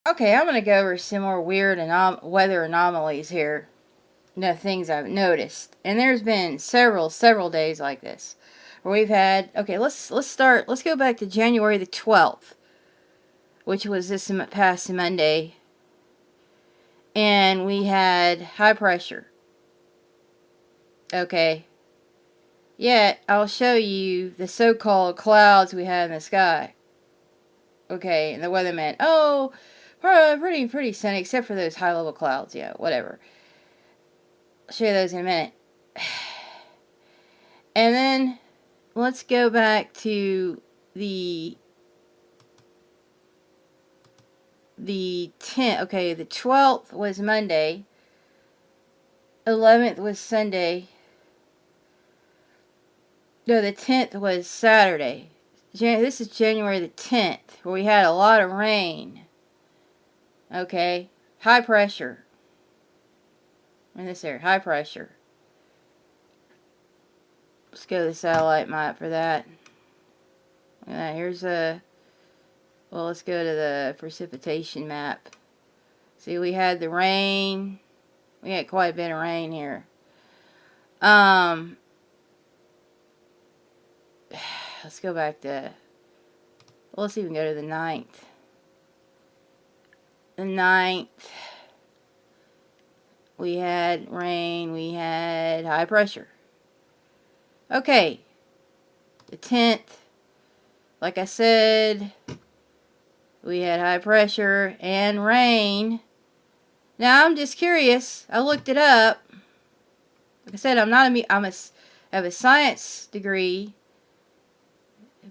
Okay, I'm going to go over some more weird weather anomalies here. Things I've noticed. And there's been several days like this. Where we've had, okay, let's go back to January the 12th. Which was this past Monday. And we had high pressure. Okay. Yet, I'll show you the so-called clouds we had in the sky. Okay, and the weatherman, oh, pretty sunny, except for those high-level clouds. Yeah, whatever. I'll show you those in a minute. And then, let's go back to the 10th. Okay, the 12th was Monday. 11th was Sunday. No, the 10th was Saturday. This is January the 10th, where we had a lot of rain. Okay, high pressure. In this area, high pressure. Let's go to the satellite map for that. Here's a... Well, let's go to the precipitation map. See, we had the rain. We had quite a bit of rain here. Let's go back to... Let's even go to the 9th. The 9th. We had rain. We had high pressure. Okay. The 10th. Like I said, we had high pressure and rain. Now, I'm just curious. I looked it up. Like I said, I have a science degree,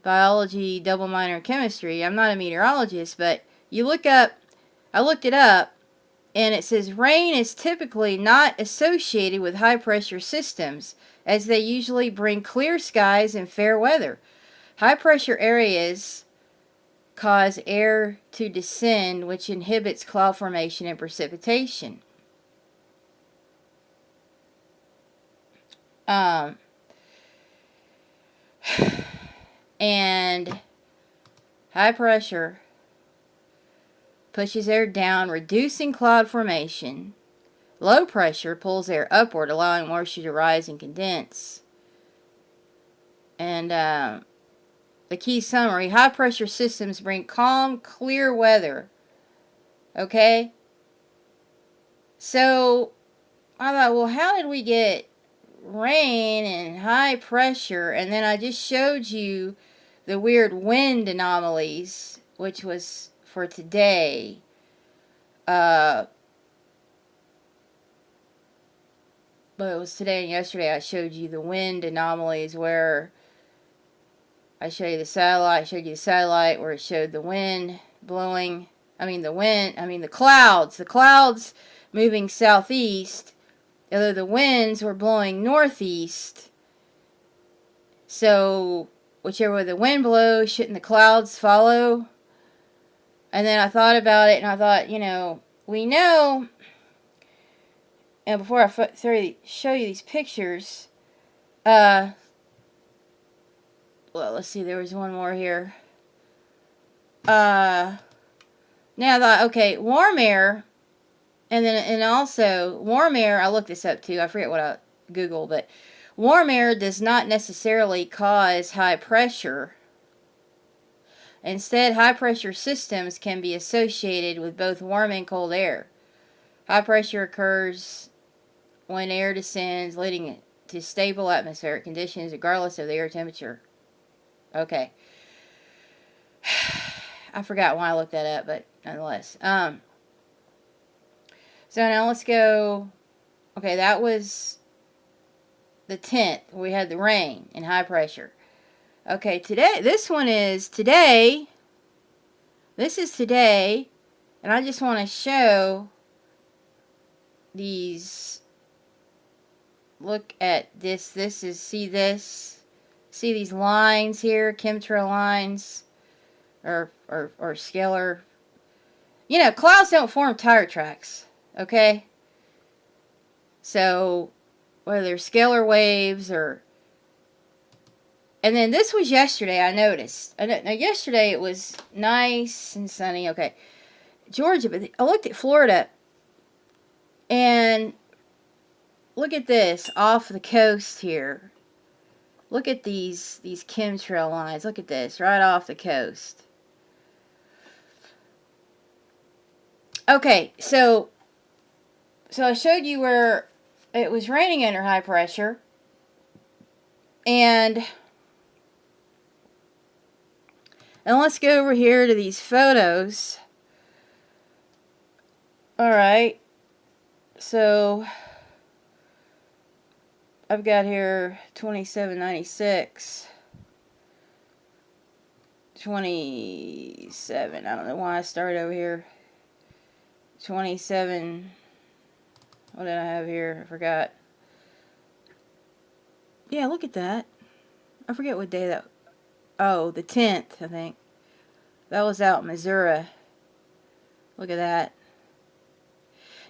biology, double minor in chemistry. I'm not a meteorologist, but I looked it up, and it says rain is typically not associated with high pressure systems, as they usually bring clear skies and fair weather. High pressure areas cause air to descend, which inhibits cloud formation and precipitation. And high pressure pushes air down, reducing cloud formation. Low pressure pulls air upward, allowing moisture to rise and condense. And the key summary: high pressure systems bring calm, clear weather. Okay? So, I thought, well, how did we get rain and high pressure? And then I just showed you the weird wind anomalies, which was for today. But it was today and yesterday I showed you the wind anomalies where I showed you the satellite where it showed the wind blowing, the clouds moving southeast, although the winds were blowing northeast. So, whichever way the wind blows, shouldn't the clouds follow? And then I thought about it, and I thought, we know, and before I show you these pictures, well, let's see, there was one more here. Now I thought, okay, warm air, and also, warm air, I looked this up too, I forget what I Googled, but warm air does not necessarily cause high pressure. Instead, high pressure systems can be associated with both warm and cold air. High pressure occurs when air descends, leading to stable atmospheric conditions regardless of the air temperature. Okay. I forgot why I looked that up, but nonetheless. So now let's go. Okay, that was the 10th. We had the rain and high pressure. Okay, today, this is today, and I just want to show these. Look at this. See these lines here, chemtrail lines, or scalar. Clouds don't form tire tracks, okay? So, whether they're scalar waves or... And then this was yesterday, I noticed. Now, yesterday it was nice and sunny, okay. Georgia, but I looked at Florida, and look at this off the coast here. Look at these chemtrail lines. Look at this right off the coast. Okay, so I showed you where it was raining under high pressure, and let's go over here to these photos. All right, so I've got here 2796. 27, I don't know why I started over here. 27, what did I have here? I forgot. Yeah, look at that. I forget what day that, oh, the 10th, I think. That was out in Missouri. Look at that.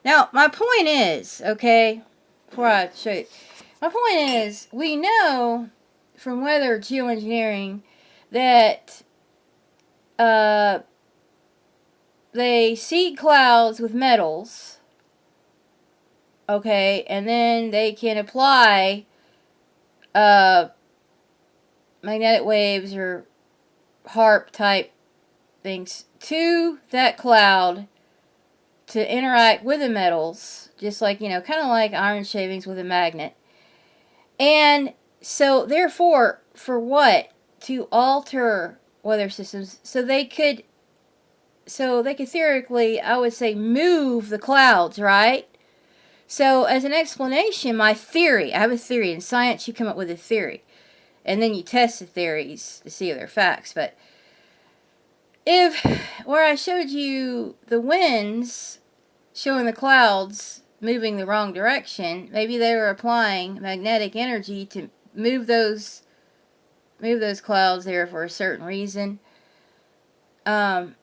Now, my point is, okay, before I show you, my point is, we know from weather geoengineering that they seed clouds with metals, okay, and then they can apply magnetic waves or HARP type things to that cloud to interact with the metals, just like, kind of like iron shavings with a magnet. And so, therefore, for what? To alter weather systems so they could theoretically, I would say, move the clouds, right? So, as an explanation, my theory, I have a theory. In science, you come up with a theory. And then you test the theories to see if they're facts. But if, where I showed you the winds showing the clouds moving the wrong direction, maybe they were applying magnetic energy to move those clouds there for a certain reason. And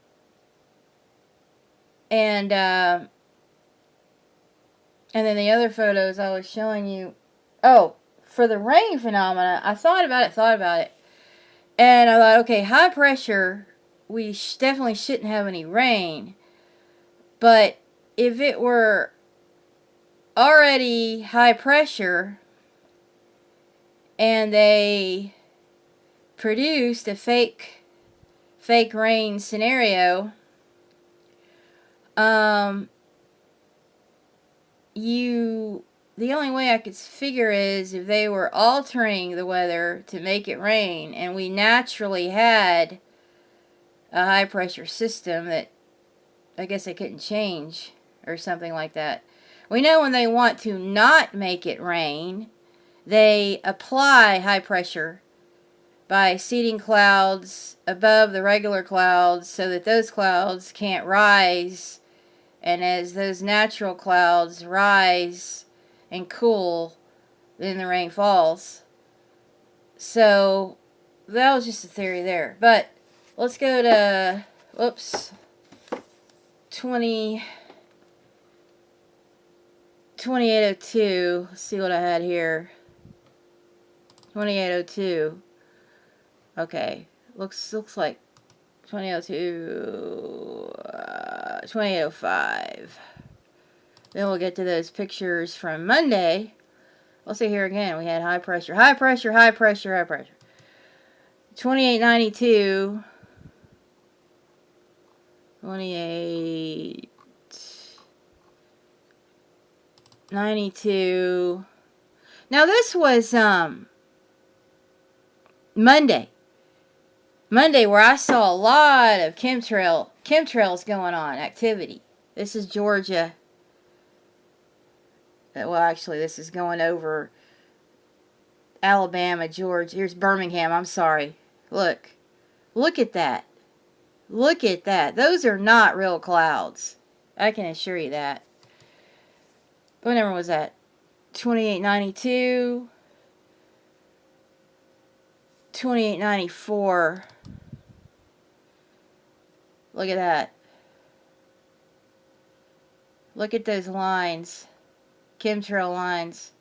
then the other photos I was showing you, oh, for the rain phenomena, I thought about it, and I thought, okay, high pressure, we definitely shouldn't have any rain, but if it were already high pressure and they produced a fake rain scenario, the only way I could figure is if they were altering the weather to make it rain, and we naturally had a high pressure system that I guess they couldn't change or something like that. We know when they want to not make it rain, they apply high pressure by seeding clouds above the regular clouds so that those clouds can't rise. And as those natural clouds rise and cool, then the rain falls. So that was just a theory there. But let's go to, 2802. Let's see what I had here. 2802. Okay, looks like 2802, 2805. Then we'll get to those pictures from Monday. We'll see here again. We had high pressure. 2892. 2892. Now this was Monday, where I saw a lot of chemtrails going on, activity. This is Georgia. Well, actually, this is going over Alabama, Georgia. Here's Birmingham. I'm sorry. Look at that. Look at that. Those are not real clouds. I can assure you that. What number was that? 2892. 2894. Look at that. Look at those lines. Chemtrail lines.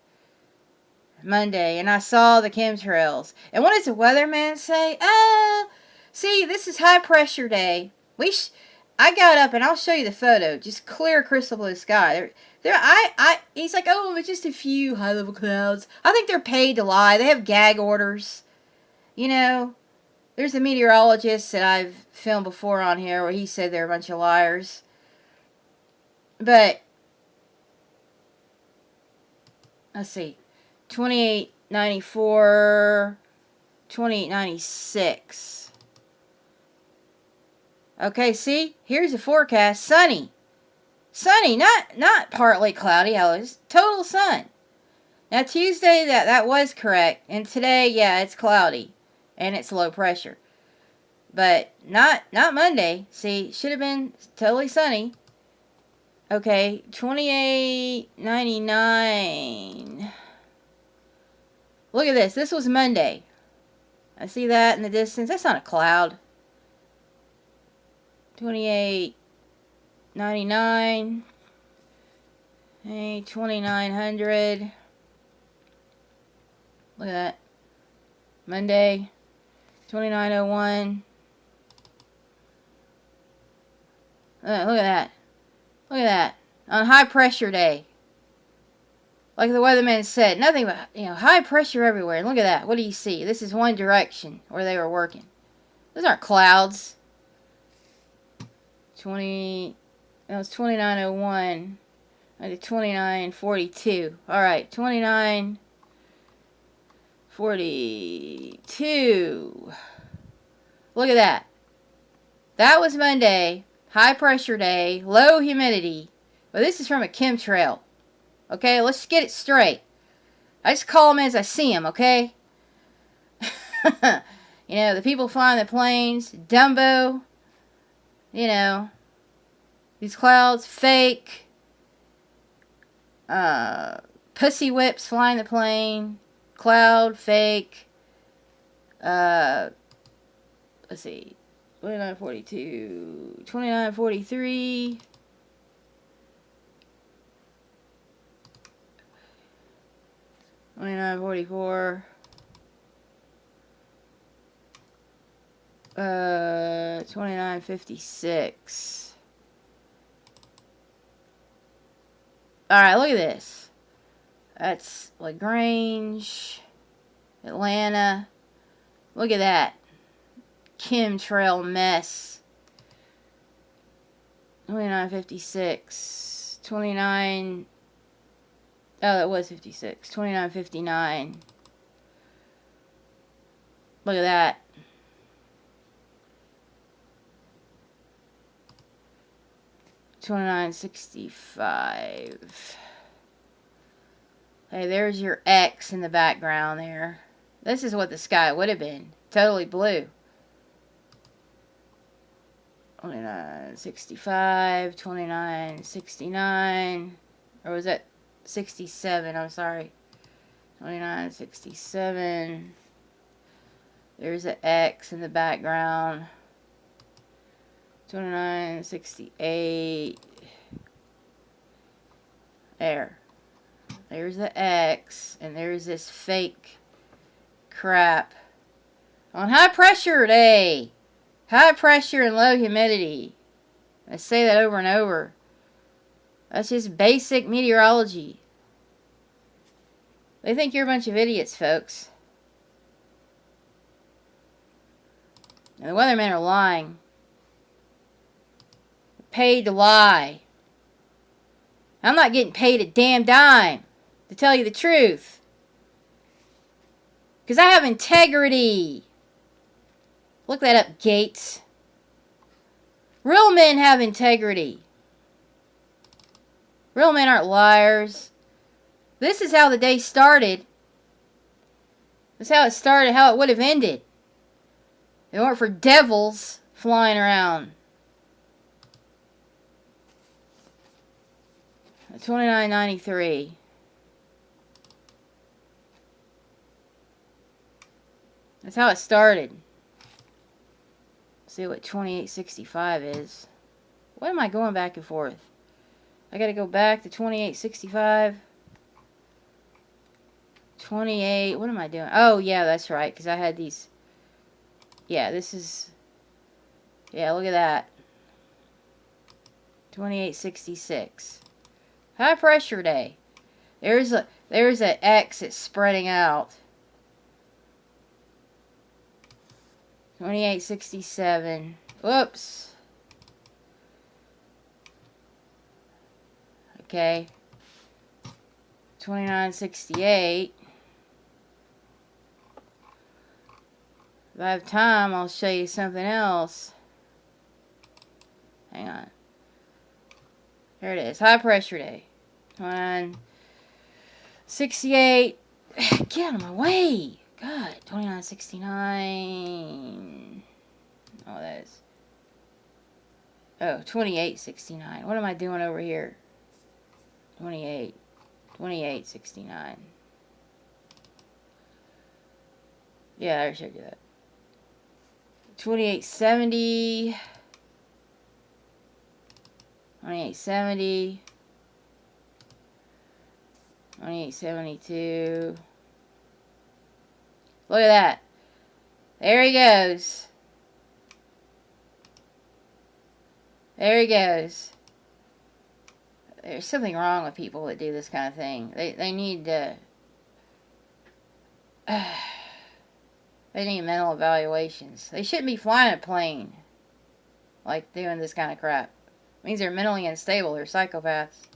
Monday. And I saw the chemtrails. And what does the weatherman say? Oh, see, this is high pressure day. I got up, and I'll show you the photo. Just clear, crystal blue sky. He's like, oh, it's just a few high-level clouds. I think they're paid to lie. They have gag orders. You know, there's a meteorologist that I've filmed before on here where he said they're a bunch of liars. But, let's see, 2894, 2896. Okay, see? Here's the forecast. Sunny. Sunny, not partly cloudy. It's total sun. Now, Tuesday, that was correct. And today, yeah, it's cloudy. And it's low pressure. But not Monday. See, should have been totally sunny. Okay, 2899. Look at this. This was Monday. I see that in the distance. That's not a cloud. 2899. Hey, 2900. Look at that. Monday. 2901. Look at that. Look at that. On high pressure day. Like the weatherman said, nothing but, high pressure everywhere. And look at that. What do you see? This is one direction where they were working. Those aren't clouds. That was 2901. I did 2942. Alright, 2942. Look at that. That was Monday. High pressure day. Low humidity. Well, this is from a chemtrail. Okay, let's get it straight. I just call them as I see them, okay? The people flying the planes, Dumbo, these clouds, fake, pussy whips flying the plane, cloud, fake, let's see, 2942, 2943, 2944, 2956. Alright, look at this. That's LaGrange, Atlanta. Look at that. Chemtrail mess. 2956. 29. Oh, that was 56. 2959. Look at that. $29.65. Hey, there's your X in the background there. This is what the sky would have been. Totally blue. $29.65, $29.69. Or was that 67? I'm sorry. $29.67. There's an X in the background. $29.68. There's the X, and there's this fake crap on high pressure day. High pressure and low humidity. I say that over and over. That's just basic meteorology. They think you're a bunch of idiots, folks. And the weathermen are lying. Paid to lie. I'm not getting paid a damn dime to tell you the truth. Because I have integrity. Look that up, Gates. Real men have integrity. Real men aren't liars. This is how the day started. This is how it started, how it would have ended. If it weren't for devils flying around. $29.93. That's how it started. See what 28.65 is. What am I going back and forth? I gotta go back to 28.65. 28. What am I doing? Oh, yeah, that's right. Because I had these. Yeah, this is. Yeah, look at that. 2866. High pressure day. There's an X that's spreading out. 2867. Whoops. Okay. 2968. If I have time, I'll show you something else. Hang on. There it is. High pressure day. 2968. Get out of my way. God. 2969. Oh, that is. Oh, 2869. What am I doing over here? 2869. Yeah, I showed you that. 2870. 2870. 2872. Look at that. There he goes. There he goes. There's something wrong with people that do this kind of thing. They need to... they need mental evaluations. They shouldn't be flying a plane. Like doing this kind of crap. It means they're mentally unstable. They're psychopaths.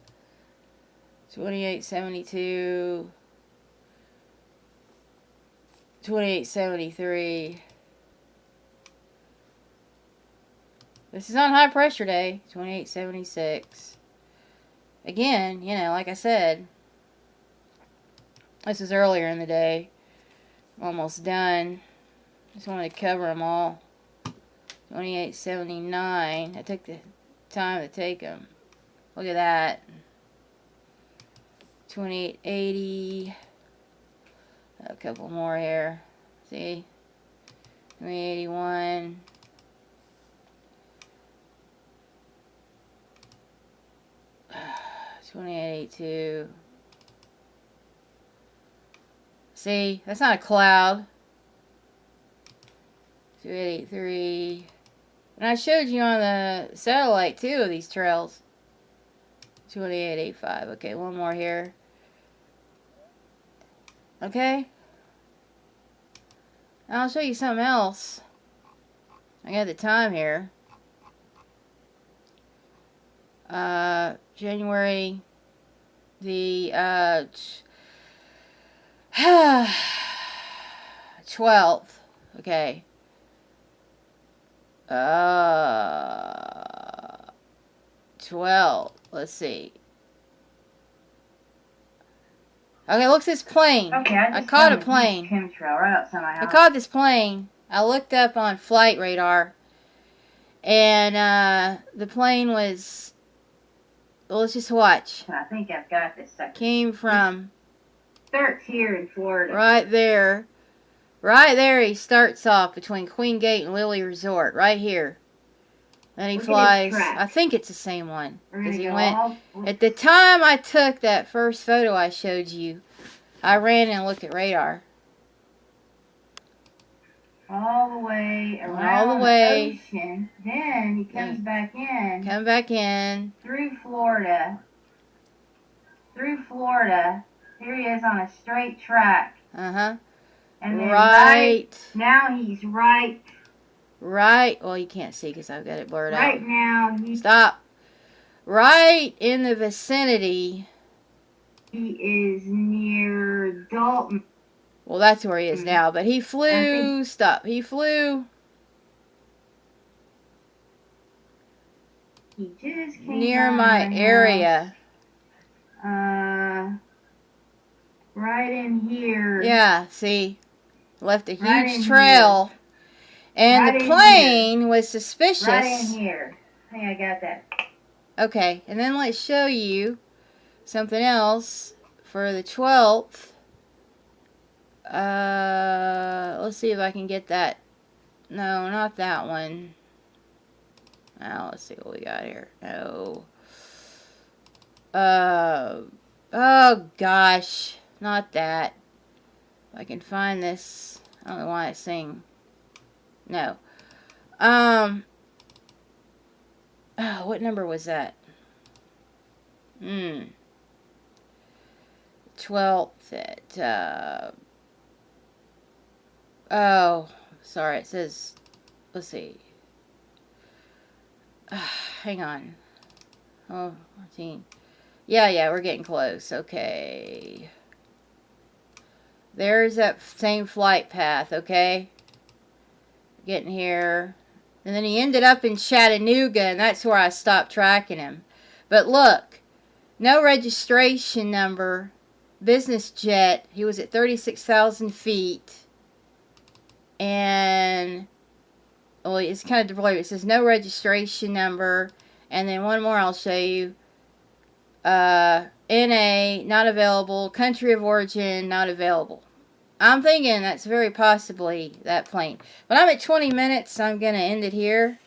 2872. 2873. This is on high pressure day. 2876. Again, you know, like I said, this is earlier in the day. I'm almost done. Just wanted to cover them all. 2879. I took the time to take them. Look at that. 2880. A couple more here. See? 2881. 2882. See? That's not a cloud. 2883. And I showed you on the satellite, too, of these trails. 2885. Okay, one more here. Okay? Now I'll show you something else. I got the time here. January the 12th. Okay. 12. Let's see. Okay, look at this plane. Okay, I caught a plane. Chemtrail right outside my house. I caught this plane. I looked up on flight radar, and the plane was. Well, let's just watch. I think I've got this sucker. Came from. Starts here in Florida. Right there. Right there, he starts off between Queen Gate and Lily Resort. Right here. Then he flies. I think it's the same one. Because he went. At the time I took that first photo I showed you, I ran and looked at radar. All the way around all the way. The ocean. Then he comes back in. Come back in. Through Florida. Through Florida. Here he is on a straight track. Uh-huh. And then right. Now he's right. Right. Well, you can't see because I've got it blurred out. Right now he's... Stop. Right in the vicinity. He is near Dalton. Well, that's where he is now. But he flew. Stop. He flew. He just came near my area. Right in here. Yeah, see? Left a huge trail. Here. And the plane was suspicious. Right in here. I think I got that. Okay, and then let's show you something else for the 12th. Let's see if I can get that. No, not that one. Now, let's see what we got here. No. Oh, gosh. Not that. If I can find this. I don't know why it's saying. No. Oh, what number was that? 12th at, oh, sorry, it says, let's see. Hang on. Oh, 14. Yeah, we're getting close. Okay. There's that same flight path, okay? Getting here. And then he ended up in Chattanooga, and that's where I stopped tracking him. But look, no registration number, business jet. He was at 36,000 feet. And, well, it's kind of deployed. It says no registration number. And then one more I'll show you. NA, not available. Country of origin, not available. I'm thinking that's very possibly that plane. But I'm at 20 minutes, so I'm going to end it here.